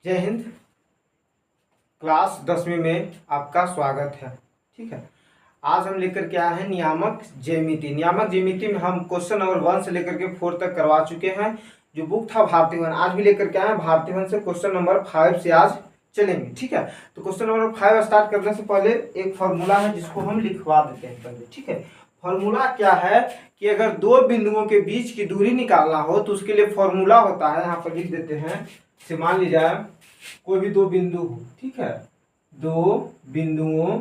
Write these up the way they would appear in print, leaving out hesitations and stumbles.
जय हिंद। क्लास 10वीं में आपका स्वागत है। ठीक है, आज हम लेकर के आए हैं नियामक ज्यामिति। नियामक ज्यामिति में हम क्वेश्चन नंबर 1 से लेकर के 4 तक करवा चुके हैं। जो बुक था भारतीय वन, आज भी लेकर के आए हैं। भारतीय वन से क्वेश्चन नंबर 5 से आज चलेंगे। ठीक है, तो क्वेश्चन नंबर 5 स्टार्ट करने से पहले एक फॉर्मूला है जिसको हम लिखवा देते हैं पहले। ठीक है, फॉर्मूला क्या है कि अगर दो बिंदुओं के बीच की दूरी निकालना हो तो उसके लिए फॉर्मूला होता है, यहाँ पर लिख देते हैं। से मान लीजिए कोई भी दो बिंदु हो, ठीक है, दो बिंदुओं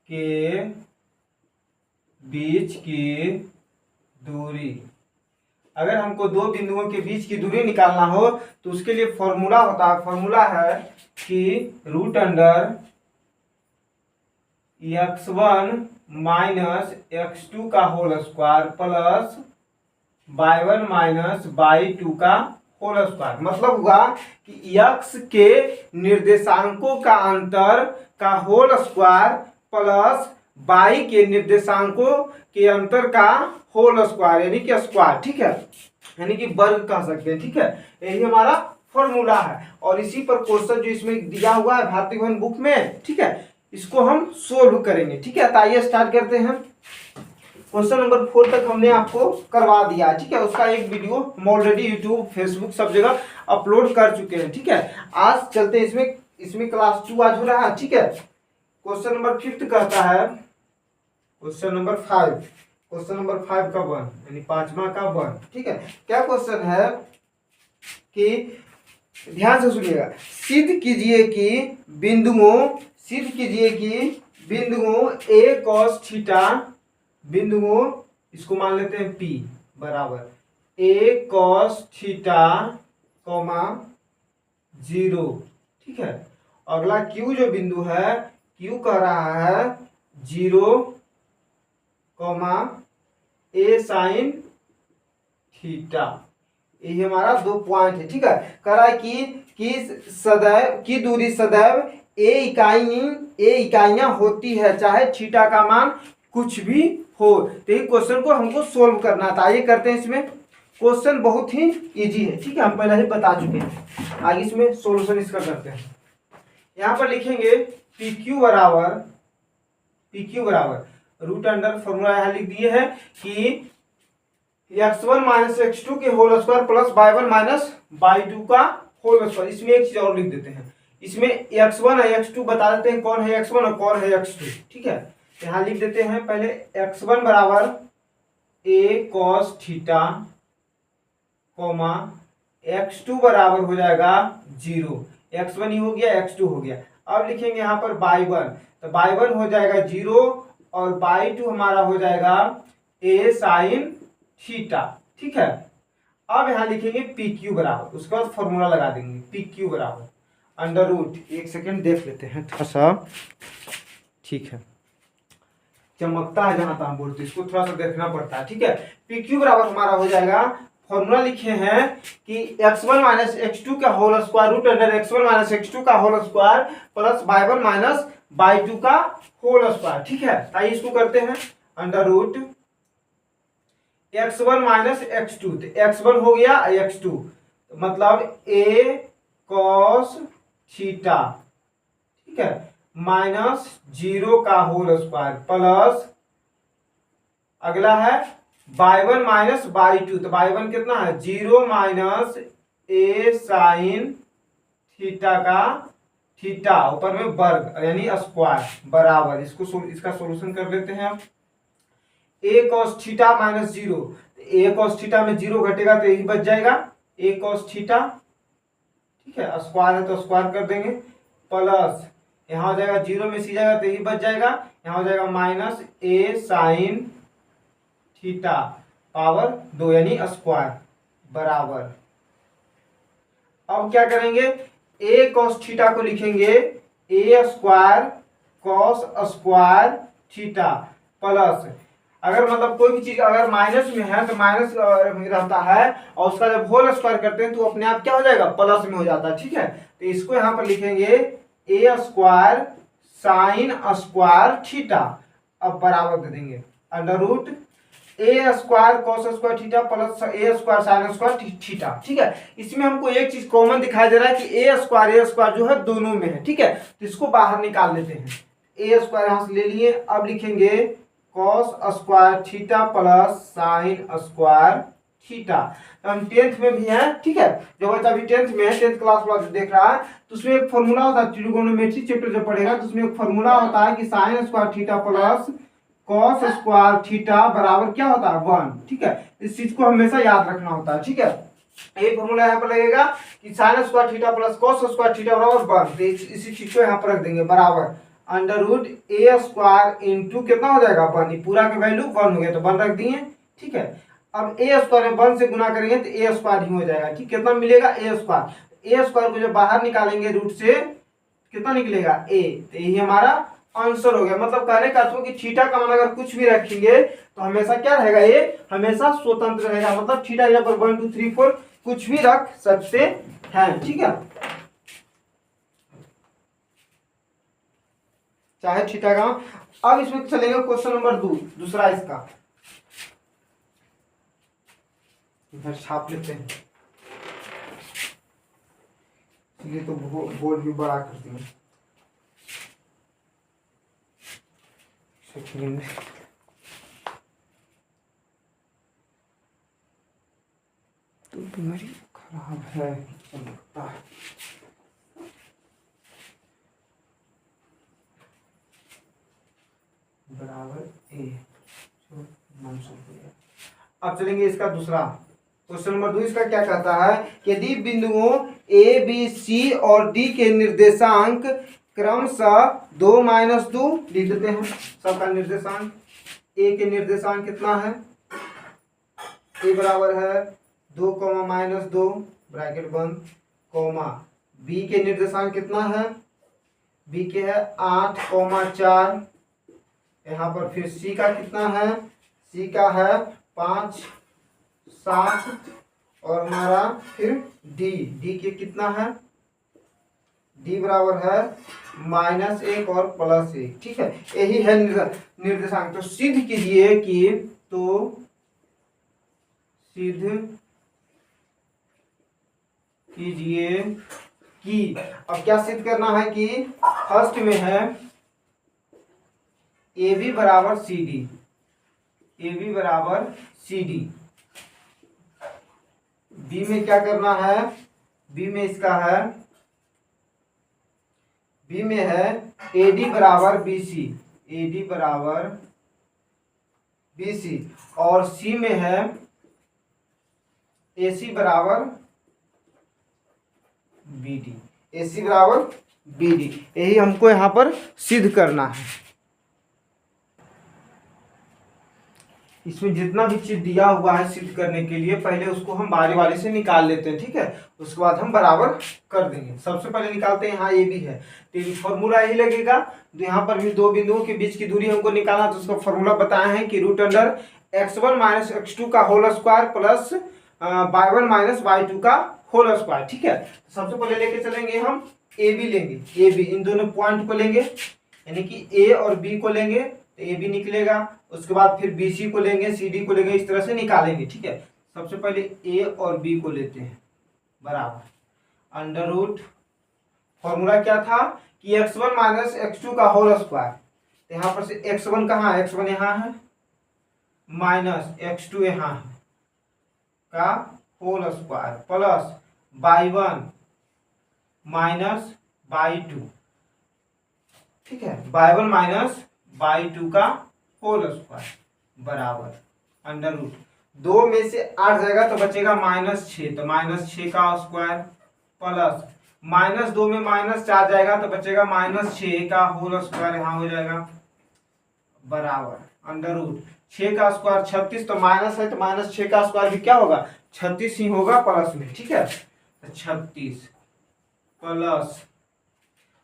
के बीच की दूरी, अगर हमको दो बिंदुओं के बीच की दूरी निकालना हो तो उसके लिए फॉर्मूला होता है। फॉर्मूला है कि root under x1 minus x2 का whole square plus y1 minus y2 का होल स्क्वायर। मतलब हुआ कि x के निर्देशांकों का अंतर का होल स्क्वायर प्लस y के निर्देशांकों के अंतर का होल स्क्वायर, यानी कि स्क्वायर। ठीक है, यानी कि वर्ग कह सकते हैं। ठीक है, यही हमारा फॉर्मूला है और इसी पर क्वेश्चन जो इसमें दिया हुआ है भारतीय वन बुक में, ठीक है, इसको हम सोल्व करेंगे। ठीक है, तो आइए स्टार्ट करते हैं। क्वेश्चन नंबर 4 तक हमने आपको करवा दिया। ठीक है, उसका एक वीडियो हम ऑलरेडी यूट्यूब, फेसबुक सब जगह अपलोड कर चुके हैं। ठीक है, आज चलते हैं इसमें क्लास 2 आज हो रहा है। ठीक है, क्वेश्चन नंबर 5 कहता है, क्वेश्चन नंबर 5 का 1 यानी पांचवा का 1। ठीक है, क्या क्वेश्चन है कि ध्यान से सुनिएगा। सिद्ध कीजिए कि बिंदुओं ए कॉस थीटा, बिंदुओं इसको मान लेते हैं P बराबर ए कॉस थीटा कॉमा 0। ठीक है, अगला Q जो बिंदु है, Q कह रहा है 0 कॉमा ए साइन थीटा। ये हमारा 2 पॉइंट है। ठीक है, कह रहा है कि दूरी सदैव ए इकाइयां होती है चाहे थीटा का मान कुछ भी हो। तो ये क्वेश्चन को हमको सोल्व करना था। ये करते हैं। इसमें क्वेश्चन बहुत ही इजी है। ठीक है, हम पहले ही बता चुके हैं। आगे इसमें सॉल्यूशन इसका करते हैं। यहाँ पर लिखेंगे PQ बराबर रूट अंडर, फॉर्मूला यहाँ लिख दिए है कि x1 माइनस x2 के whole square plus y1 minus y2 का होल स्क्वायर। इसमें एक चीज और लिख देते हैं, इसमें x1 है x2 बता देते हैं कौन है x1 और कौन है x2। ठीक है, यहाँ लिख देते हैं पहले x1 बराबर a cos theta comma x2 बराबर हो जाएगा 0। x1 ही हो गया, x2 हो गया। अब लिखेंगे यहाँ पर y1, तो y1 हो जाएगा 0 और y2 हमारा हो जाएगा a साइन थीटा। ठीक है, अब यहाँ लिखेंगे PQ बराबर, उसके बाद फॉर्मूला लगा देंगे PQ बराबर अंडर रूट, एक सेकेंड देख लेते हैं थोड़ा सा। ठीक है, चमकता है जहां तहां बोलते, इसको थोड़ा सा देखना पड़ता है। ठीक है, PQ बराबर हमारा हो जाएगा, फॉर्मूला लिखे हैं कि x1 माइनस x2 का whole square root under x1 minus x2 का whole square plus y1 minus y2 का होल स्क्वायर। ठीक है, आइए इसको करते हैं। Under root x1 minus x2, तो x1 हो गया x2, मतलब a cos थीटा, ठीक है, माइनस 0 का होल स्क्वायर प्लस अगला है y1 माइनस y2, तो y1 कितना है 0 माइनस a साइन थीटा का थीटा ऊपर में वर्ग यानी स्क्वायर बराबर, इसका सॉल्यूशन कर लेते हैं। अब a cos theta minus 0, a cos theta में 0 घटेगा तो यही बच जाएगा a cos थीटा। ठीक है, स्क्वायर है तो स्क्वायर कर देंगे प्लस यहाँ हो जाएगा 0 में सी जाएगा तो यही बच जाएगा, यहाँ हो जाएगा minus a sine theta power 2 यानी स्क्वायर बराबर। अब क्या करेंगे, a cos थीटा को लिखेंगे a square cos square theta plus, अगर मतलब कोई भी चीज अगर माइनस में है तो माइनस रहता है और उसका जब होल स्क्वायर करते हैं तो अपने आप क्या हो जाएगा प्लस में हो जाता है। ठीक है, तो इसको यहाँ पर लिखेंगे a square sine square theta, अब बराबर दे देंगे under root A square cos square theta plus A square sine square theta. ठीक है, इसमें हमको एक चीज कॉमन दिखाई दे रहा है कि ए स्क्वायर जो है दोनों में है। ठीक है, तो इसको बाहर निकाल लेते हैं। ए स्क्वायर यहां से ले लिए, अब लिखेंगे cos square theta plus sign square theta. तो हम 10th में भी हैं। ठीक है, जो बच्चा अभी 10th में है, 10th क्लास वाला जो देख रहा है, तो उसमें एक फॉर्मूला होता है, ट्रिगोनोमेट्री चैप्टर जब पढ़ेगा तो उसमें एक फॉर्मूला होता है कि sign square theta plus cos square theta बराबर क्या होता है 1। ठीक है, इस चीज को हमेशा याद रखना होता है। ठीक है, ये फॉर्मूला यहाँ पर लगेगा कि sign square theta plus cos square theta बराबर 1। तो इसी चीज को यहाँ पर रख देंगे बराबर under root A square into कितना हो जाएगा 1, पूरा का वैल्यू 1 हो गया तो 1 रख दिए। ठीक है, अब ए स्क्वायर में 1 से गुना करेंगे तो ए स्क्वायर ही हो जाएगा। ठीक, कितना मिलेगा ए स्क्वायर। ए स्क्वायर को जब बाहर निकालेंगे रूट से कितना निकलेगा ए, तो यही हमारा आंसर हो गया। मतलब कहने का अर्थ कि थीटा का मान अगर कुछ भी रखेंगे तो हमेशा क्या रहेगा, ये हमेशा स्वतंत्र रहेगा। मतलब थीटा यहाँ पर 1 2 3 4 कुछ भी रख सकते हैं। ठीक है, चाहे थीटा का। अब इसमें चलेंगे क्वेश्चन नंबर 2, दूसरा इसका इधर छाप लेते हैं, ये तो बोर्ड भी बड़ा कर दिया। तो बीमारी खराब है लगता है। बराबर ए। अब चलेंगे इसका दूसरा क्वेश्चन नंबर 2। इसका क्या कहता है कि यदि बिंदुओं ए बी सी और डी के निर्देशांक क्रमशः 2 - 2 लिख देते हैं सबका निर्देशांक। ए के निर्देशांक कितना है, ए बराबर है 2, -2 ब्रैकेट बंद, कॉमा बी के निर्देशांक कितना है, बी के है 8, 4। यहाँ पर फिर सी का कितना है, सी का है 5, 7 और हमारा फिर डी के कितना है, डी बराबर है -1 और +1। ठीक है, यही है निर्देशांक। तो सिद्ध कीजिए कि अब क्या सिद्ध करना है कि फर्स्ट में है ए बी बराबर सी डी, ए बी बराबर सी डी। बी में क्या करना है, बी में इसका है, बी में है ए डी बराबर बी सी, ए डी बराबर बी सी। और सी में है ए सी बराबर बी डी, ए सी बराबर बी डी। यही हमको यहाँ पर सिद्ध करना है। इसमें जितना भी चीज दिया हुआ है सिद्ध करने के लिए, पहले उसको हम बारी बारी से निकाल लेते हैं। ठीक है, उसके बाद हम बराबर कर देंगे। सबसे पहले निकालते हैं, यहाँ ए भी है तो फॉर्मूला यही लगेगा। तो यहाँ पर भी दो बिंदुओं के बीच की दूरी हमको निकालना, तो उसका फॉर्मूला बताया है कि √अंडर x1 - x2 का whole square plus y1 - y2 का होल स्क्वायर। ठीक है, तो सबसे पहले लेके चलेंगे हम ए बी लेंगे, ए बी इन दोनों पॉइंट को लेंगे, यानी कि ए और बी को लेंगे तो ए बी निकलेगा। उसके बाद फिर बी सी को लेंगे, सी डी को लेंगे, इस तरह से निकालेंगे। ठीक है, सबसे पहले ए और बी को लेते हैं बराबर अंडर फॉर्मूला क्या था कि x1 - x2 का होल स्क्वायर। तो यहाँ पर से x1 कहाँ है, x1 यहाँ है, माइनस x2 यहाँ है का whole square plus y1 - y2। ठीक है, y1 - y2 का होल स्क्वायर बराबर अंडर रूट 2 में से 8 जाएगा तो बचेगा -6, तो -6 का स्क्वायर प्लस -2 में -4 जाएगा तो बचेगा -6 का होल स्क्वायर यहाँ हो जाएगा बराबर अंडर रूट 6 का स्क्वायर 36, तो माइनस है तो -6 का स्क्वायर भी क्या होगा 36 ही होगा प्लस में। ठीक है, तो 36 प्लस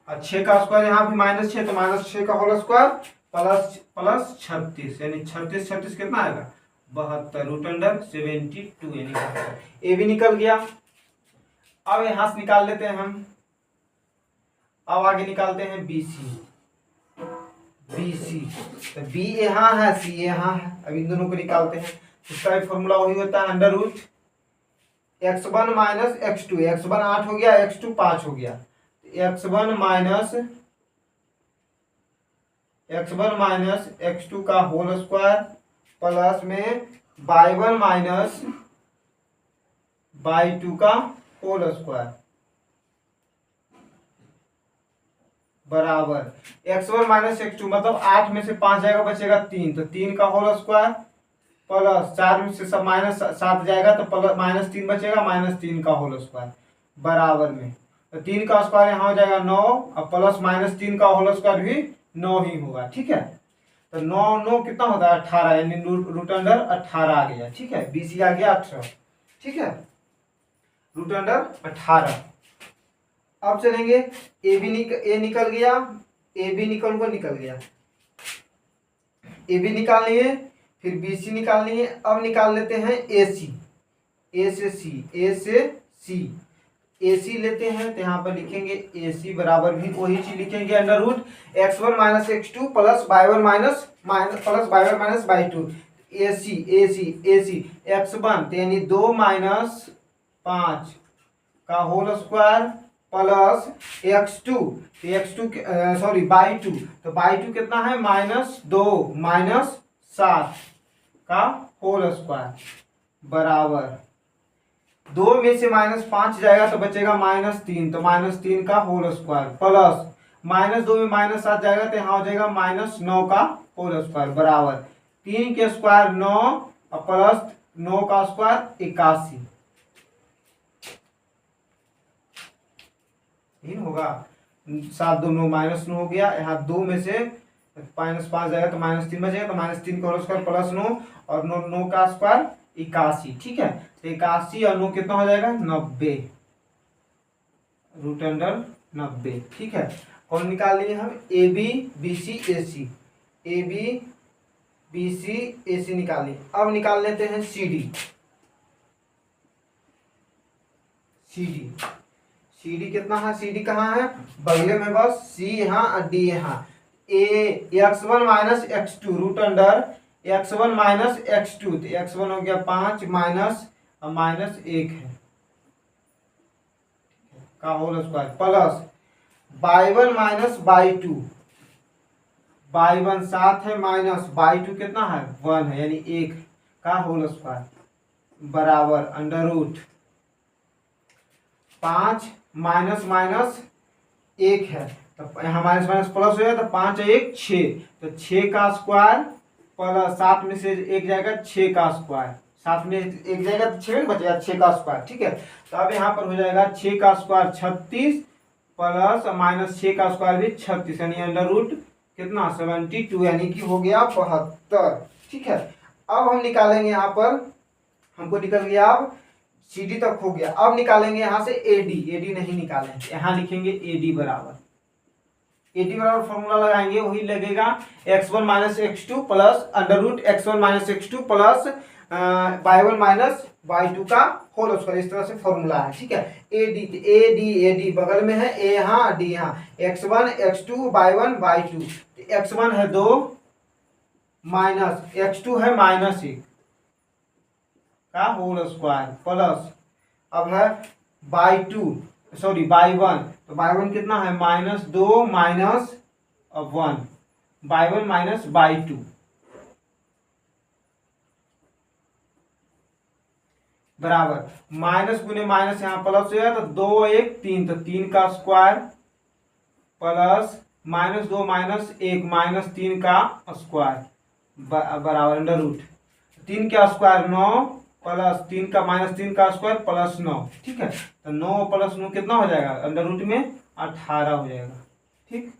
6 का स्क्वायर यहाँ भी -6 तो -6 का होल स्क्वायर प्लस 36, यानी 36 कितना आएगा 72 √72 यानी ए भी निकल गया। अब यहां से निकाल लेते हैं हम। अब आगे निकालते हैं बी सी। बी सी, तो बी यहाँ है, सी यहाँ है। अब इन दोनों को निकालते हैं। इसका भी फॉर्मूला वही होता है, under root x1 minus x2, x1 8 हो गया, x2 5 हो गया, x1 माइनस x2 का होल स्क्वायर प्लस में y1 माइनस y2 का होल स्क्वायर बराबर x1 माइनस x2 मतलब 8 में से 5 जाएगा, बचेगा 3, तो 3 का होल स्क्वायर प्लस 4 में से सब माइनस 7 जाएगा तो प्लस माइनस 3 बचेगा, माइनस 3 का होल स्क्वायर बराबर में, तो 3 का स्क्वायर यहाँ हो जाएगा 9 और प्लस माइनस 3 का होल स्क्वायर भी 9 ही होगा। ठीक है, तो 9 कितना होता है 18, यानी रूट अंडर 18 आ गया। ठीक है, बीसी आ गया 18। ठीक है, रूट अंडर 18। अब चलेंगे ए निकल गया, ए बी निकल गया, ए बी निकालनी है, फिर बी सी निकालनी है। अब निकाल लेते हैं ए सी, ए से सी, ए सी लेते हैं, तो यहाँ पर लिखेंगे ए सी बराबर भी वही चीज लिखेंगे, under root x1 minus x2 plus y1 minus y2, A C x1 यानी 2 माइनस 5 का whole square plus x2, y2, तो y2 कितना है -2 माइनस 7 का होल स्क्वायर बराबर 2 में से -5 जाएगा तो बचेगा -3, तो -3 का होल स्क्वायर प्लस -2 में -7 जाएगा तो यहाँ हो जाएगा -9 का होल स्क्वायर बराबर 3 के स्क्वायर 9 और प्लस 9 का स्क्वायर 81 होगा। 7 2 9 -9 हो गया, यहाँ 2 में से -5 जाएगा तो -3 बचेगा, तो -3 का होल स्क्वायर प्लस 9 और 9 का स्क्वायर 81। ठीक है, तो 81 और 9 कितना हो जाएगा 90, रूट अंडर 90। ठीक है, कौन निकाल लिए हम A B B C A C, A B B C A C निकाल लिए। अब निकाल लेते हैं सी डी, सी डी कितना है, सी डी कहाँ है बगले में, बस सी यहाँ और डी यहाँ। A x1 minus x2 root under x1 minus x2, तो x1 हो गया 5 माइनस -1 है का whole square plus y1 minus y2, y1 7 है माइनस y2 कितना है 1 है यानी 1 का होल स्क्वायर बराबर अंडर रूट 5 माइनस 1 है, तो यहाँ माइनस प्लस हो जाएगा, तो 5 1 6, तो 6 का स्क्वायर प्लस 7 में से 1 जाएगा 6 का स्क्वायर, 7 में 1 जाएगा तो 6 बचेगा 6 का स्क्वायर। ठीक है, तो अब यहाँ पर हो जाएगा 6 का स्क्वायर 36 प्लस -6 का स्क्वायर भी 36 यानी अंडर रूट कितना 72 यानी कि हो गया 72। ठीक है, अब हम निकालेंगे, यहाँ पर हमको निकल गया, अब सी डी तक हो गया। अब निकालेंगे यहाँ से ए डी नहीं निकालें, यहाँ लिखेंगे ए डी बराबर फॉर्मूला लगाएंगे, वही लगेगा x1 minus x2 plus under root x1 minus x2 plus y1 minus y2 का होल स्क्वायर, इस तरह से फॉर्मूला है। ठीक है, ए डी बगल में है, ए यहाँ डी यहाँ, x1 x2 y1 y2, x1 है 2 माइनस x2 है -1 का होल स्क्वायर प्लस अब है y1, तो y1 कितना है -2 माइनस 1, y1 माइनस y2 बराबर माइनस गुने माइनस यहाँ प्लस हो गया, तो 2 1 3, तो 3 का स्क्वायर प्लस -2 -1 -3 का स्क्वायर बराबर अंडर रूट 3 का स्क्वायर 9 प्लस 3 का -3 का स्क्वायर प्लस 9। ठीक है, तो 9 प्लस 9 कितना हो जाएगा अंडर रूट में 18 हो जाएगा। ठीक,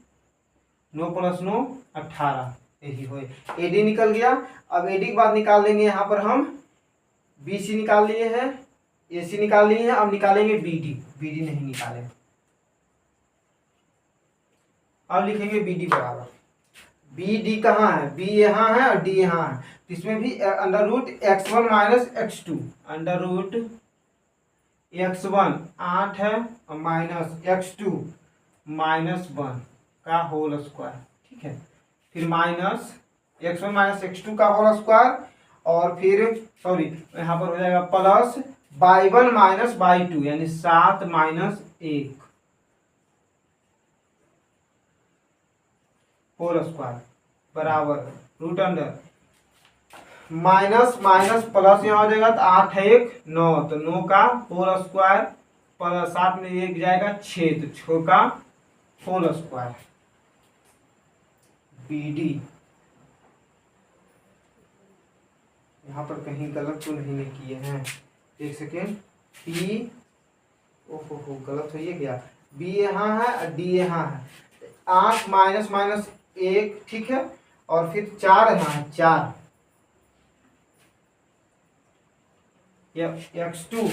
9 प्लस 9 18, यही हो एडी निकल गया। अब एडी के बाद निकाल लेंगे, यहाँ पर हम बी सी निकाल लिए हैं, ए सी निकाल लिए हैं, अब निकालेंगे बी डी नहीं निकाले, अब लिखेंगे बी डी बराबर बी डी कहाँ है, बी यहाँ है और डी यहाँ है, तो इसमें भी under root x1 minus x2, under root x1 8 है और माइनस x2 -1 का होल स्क्वायर। ठीक है, फिर माइनस x1 माइनस x2 का होल स्क्वायर, और फिर सॉरी यहाँ पर हो जाएगा प्लस y1 माइनस y2 यानी 7 माइनस 1 होल स्क्वायर बराबर root under minus minus plus यहाँ हो जाएगा तो 8 है 1 9, तो 9 का होल स्क्वायर प्लस 7 में 1 जाएगा 6, तो 6 का होल स्क्वायर BD। यहाँ पर कहीं गलत तो नहीं किए हैं, एक सेकेंड। P ओहो गलत हो गया, B यहाँ है और D यहाँ है। 8 माइनस माइनस 1 ठीक है, और फिर 4 यहाँ है 4 x2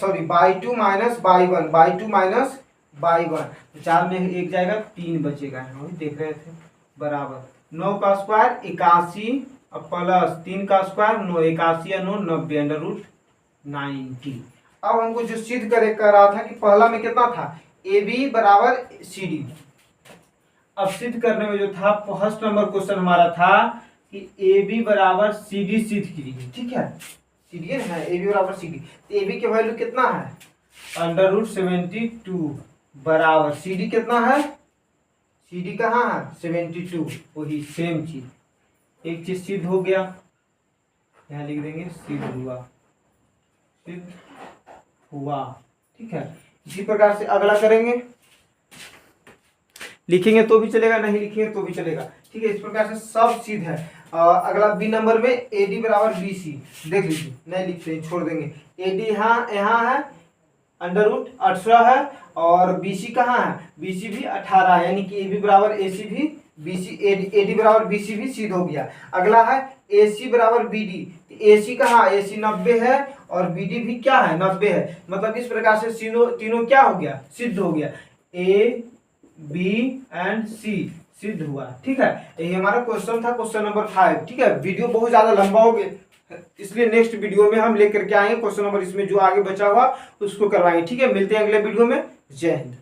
sorry y2 minus y1 minus y1, 4 में 1 जाएगा 3 बचेगा, हम देख रहे थे बराबर 9 का स्क्वायर 81 और प्लस 3 का स्क्वायर 9, 81 या 9 90 अंडर रूट 90। अब हमको जो सिद्ध कर रहा था कि पहला में कितना था AB बराबर CD। अब सिद्ध करने में जो था फर्स्ट नंबर क्वेश्चन हमारा था कि AB बराबर CD सिद्ध कीजिए, ठीक है CD है AB बराबर CD, तो AB की वैल्यू कितना है अंडर रूट 72 बराबर CD कितना है, CD कहाँ है 72, वही सेम चीज, एक चीज सिद्ध हो गया, यहाँ लिख देंगे सिद्ध हुआ, सिद्ध हुआ, ठीक है। इसी प्रकार से अगला करेंगे, लिखेंगे तो भी चलेगा, नहीं लिखेंगे तो भी चलेगा, ठीक है। इस प्रकार से सब सिद्ध है। अगला बी नंबर में AD बराबर BC, देख लीजिए, नहीं लिखते छोड़ देंगे। AD यहाँ है अंडर रूट 18 है, और BC कहाँ है, BC भी 18 है, यानी कि AB बराबर AC भी BC AD बराबर BC भी सिद्ध हो गया। अगला है AC बराबर BD, AC कहाँ, AC 90 है और BD भी क्या है 90 है, मतलब इस प्रकार से तीनों क्या हो गया सिद्ध हो गया, A B एंड C सिद्ध हुआ, ठीक है। यही हमारा क्वेश्चन था, क्वेश्चन नंबर 5, ठीक है। वीडियो बहुत ज्यादा लंबा हो गया, इसलिए नेक्स्ट वीडियो में हम लेकर के आएंगे क्वेश्चन नंबर, इसमें जो आगे बचा हुआ उसको करवाएंगे, ठीक है। मिलते हैं अगले वीडियो में, जय हिंद।